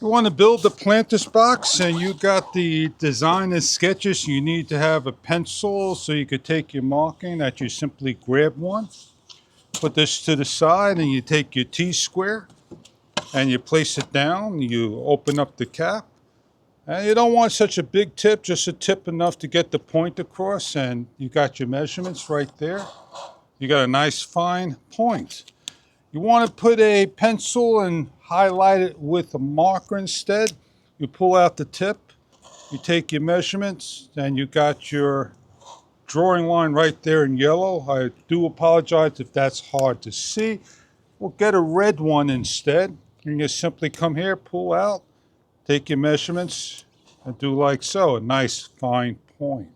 You want to build the planter's box and you got the design and sketches. You need to have a pencil so you could take your marking that you simply grab one. Put this to the side and you take your T-square and you place it down. You open up the cap. And you don't want such a big tip, just a tip enough to get the point across, and you got your measurements right there. You got a nice fine point. You want to put a pencil and highlight it with a marker instead. You pull out the tip, you take your measurements, and you got your drawing line right there in yellow. I do apologize if that's hard to see. We'll get a red one instead. You just simply come here, pull out, take your measurements, and do like so, a nice fine point.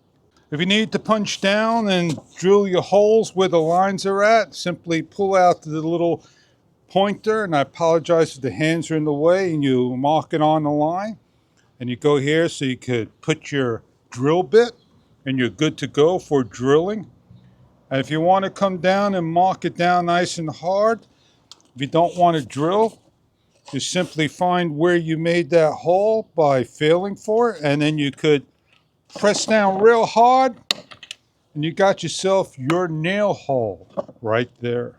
If you need to punch down and drill your holes where the lines are at, simply pull out the little pointer, and I apologize if the hands are in the way, and you mark it on the line. And you go here so you could put your drill bit, and you're good to go for drilling. And if you want to come down and mark it down nice and hard, if you don't want to drill, you simply find where you made that hole by feeling for it, and then you could press down real hard, and you got yourself your nail hole right there.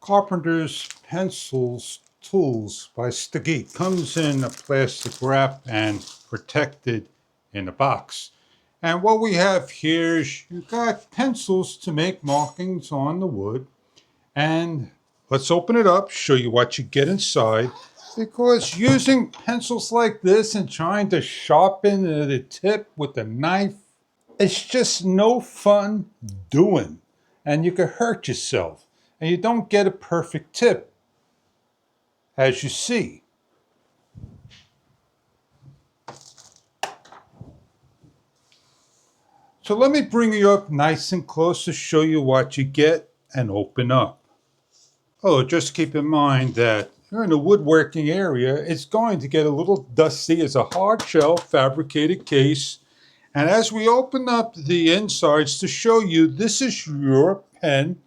Carpenter's Pencils Tools by STAGEEK comes in a plastic wrap and protected in a box. And what we have here is you got pencils to make markings on the wood. And let's open it up, show you what you get inside. Because using pencils like this and trying to sharpen the tip with a knife, it's just no fun doing. And you can hurt yourself. And you don't get a perfect tip, as you see. So let me bring you up nice and close to show you what you get and open up. Oh, just keep in mind that you're in the woodworking area, it's going to get a little dusty. It's a hard shell fabricated case. And as we open up the insides to show you, this is your pen,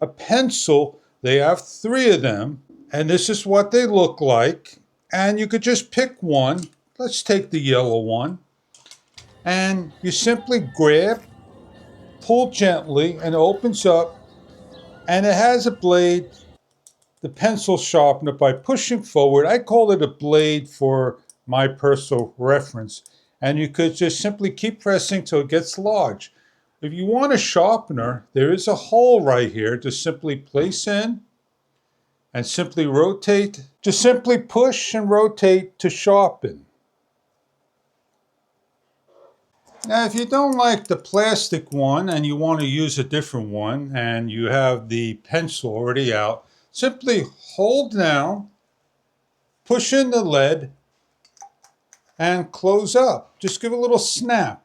a pencil. They have 3 of them, and this is what they look like. And you could just pick one. Let's take the yellow one. And you simply grab, pull gently, and it opens up. And it has a blade, the pencil sharpener. By pushing forward, I call it a blade for my personal reference. And you could just simply keep pressing till it gets large. If you want a sharpener, there is a hole right here to simply place in and simply rotate. Just simply push and rotate to sharpen. Now, if you don't like the plastic one and you want to use a different one and you have the pencil already out, simply hold down, push in the lead, and close up. Just give a little snap.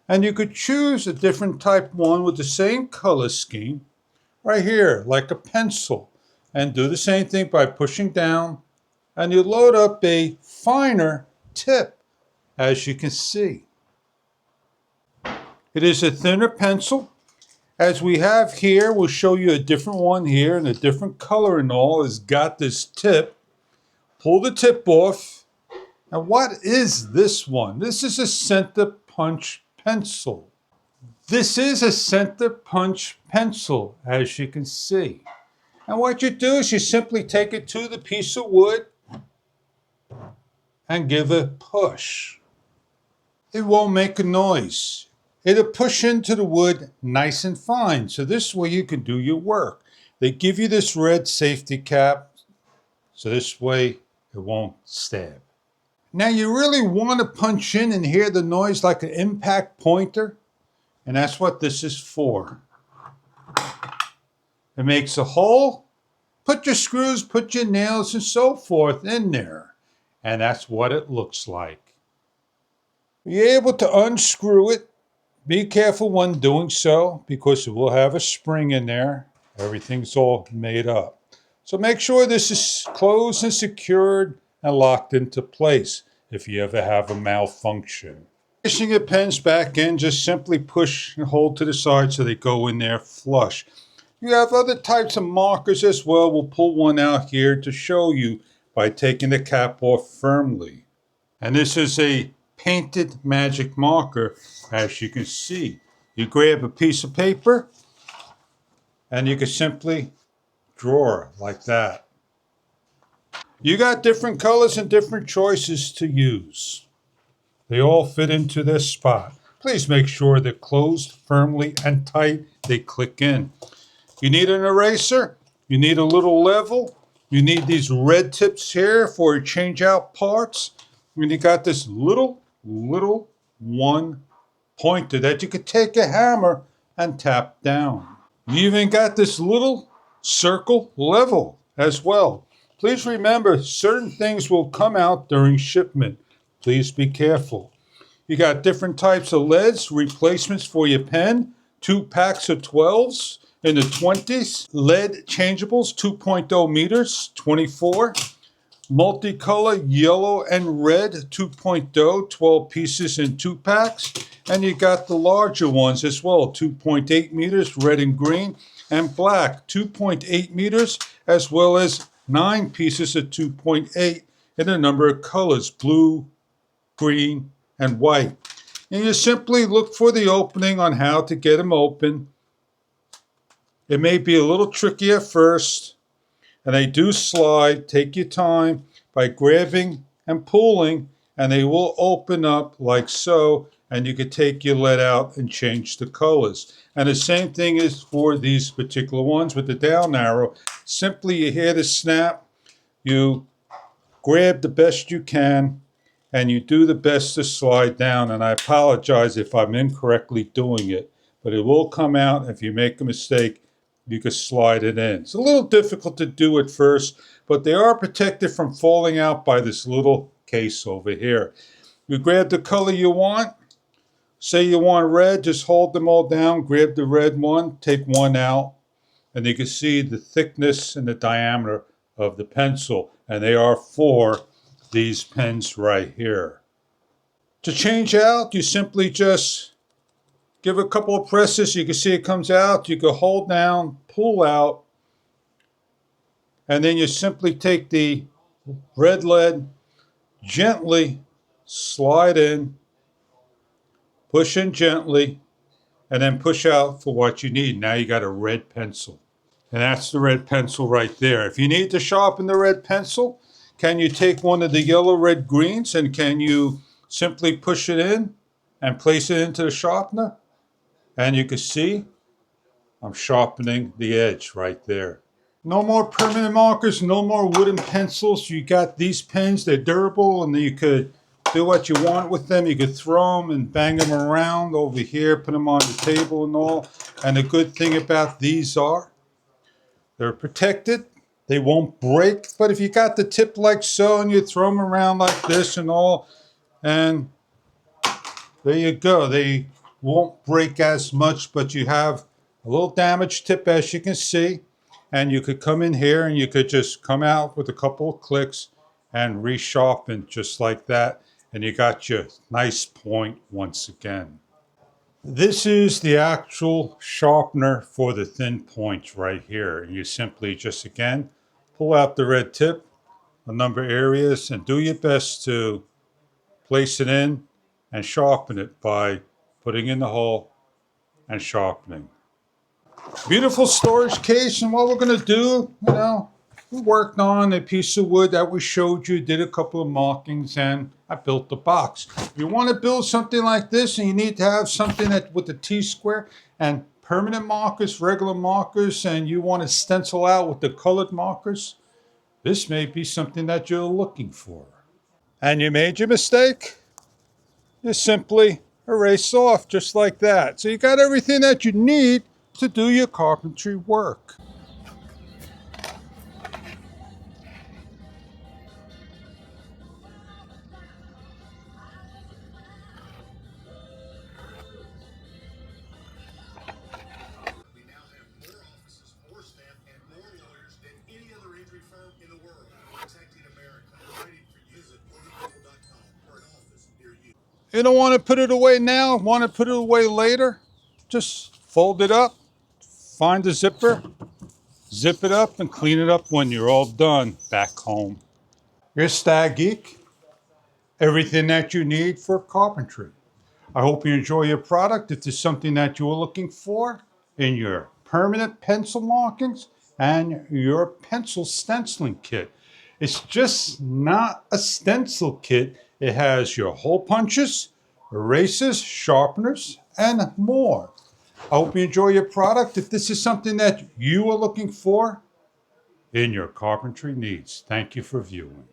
And you could choose a different type one with the same color scheme right here, like a pencil. And do the same thing by pushing down, and you load up a finer tip, as you can see. It is a thinner pencil. As we have here, we'll show you a different one here, and a different color and all has got this tip. Pull the tip off. And what is this one? This is a center punch pencil. This is a center punch pencil, as you can see. And what you do is you simply take it to the piece of wood and give a push. It won't make a noise. It'll push into the wood nice and fine. So this way you can do your work. They give you this red safety cap, so this way it won't stab. Now you really want to punch in and hear the noise like an impact pointer, and that's what this is for. It makes a hole, put your screws, put your nails and so forth in there, and that's what it looks like. You're able to unscrew it. Be careful when doing so because it will have a spring in there. Everything's all made up. So make sure this is closed and secured and locked into place if you ever have a malfunction. Pushing your pens back in, just simply push and hold to the side so they go in there flush. You have other types of markers as well. We'll pull one out here to show you by taking the cap off firmly. And this is a painted magic marker, as you can see. You grab a piece of paper and you can simply draw like that. You got different colors and different choices to use. They all fit into this spot. Please make sure they're closed firmly and tight. They click in. You need an eraser. You need a little level. You need these red tips here for change out parts. And you got this little one pointer that you could take a hammer and tap down. You even got this little circle level as well. Please remember, certain things will come out during shipment. Please be careful. You got different types of leads, replacements for your pen, 2 packs of 12s in the 20s, lead changeables, 2.0 meters, 24, multicolor yellow and red, 2.0, 12 pieces in 2 packs, and you got the larger ones as well, 2.8 meters, red and green, and black, 2.8 meters, as well as 9 pieces of 2.8 in a number of colors, blue, green, and white. And you simply look for the opening on how to get them open. It may be a little tricky at first, and they do slide. Take your time by grabbing and pulling, and they will open up like so, and you can take your lead out and change the colors. And the same thing is for these particular ones with the down arrow. Simply you hear the snap, you grab the best you can, and you do the best to slide down. And I apologize if I'm incorrectly doing it, but it will come out. If you make a mistake, you can slide it in. It's a little difficult to do at first, but they are protected from falling out by this little case over here. You grab the color you want. Say you want red, just hold them all down, grab the red one, take one out, and you can see the thickness and the diameter of the pencil, and they are for these pens right here. To change out, you simply just give a couple of presses. You can see it comes out. You can hold down, pull out, and then you simply take the red lead, gently slide in, push in gently, and then push out for what you need. Now you got a red pencil. And that's the red pencil right there. If you need to sharpen the red pencil, can you take one of the yellow, red, greens, and can you simply push it in and place it into the sharpener? And you can see I'm sharpening the edge right there. No more permanent markers, no more wooden pencils. You got these pens, they're durable, and you could do what you want with them. You could throw them and bang them around over here, put them on the table and all. And the good thing about these are they're protected. They won't break. But if you got the tip like so and you throw them around like this and all, and there you go. They won't break as much, but you have a little damaged tip, as you can see. And you could come in here and you could just come out with a couple of clicks and resharpen just like that. And you got your nice point once again. This is the actual sharpener for the thin points right here. And you simply just, again, pull out the red tip, a number of areas, and do your best to place it in and sharpen it by putting in the hole and sharpening. Beautiful storage case, and what we're going to do, we worked on a piece of wood that we showed you, did a couple of markings, and I built the box. If you want to build something like this and you need to have something that with a T-square and permanent markers, regular markers, and you want to stencil out with the colored markers, this may be something that you're looking for. And you made your mistake, you simply erase off just like that. So you got everything that you need to do your carpentry work. You don't want to put it away now, want to put it away later? Just fold it up, find the zipper, zip it up, and clean it up when you're all done back home. Here's STAGEEK, everything that you need for carpentry. I hope you enjoy your product. If there's something that you're looking for in your permanent pencil markings and your pencil stenciling kit. It's just not a stencil kit. It has your hole punches, erasers, sharpeners, and more. I hope you enjoy your product. If this is something that you are looking for in your carpentry needs. Thank you for viewing.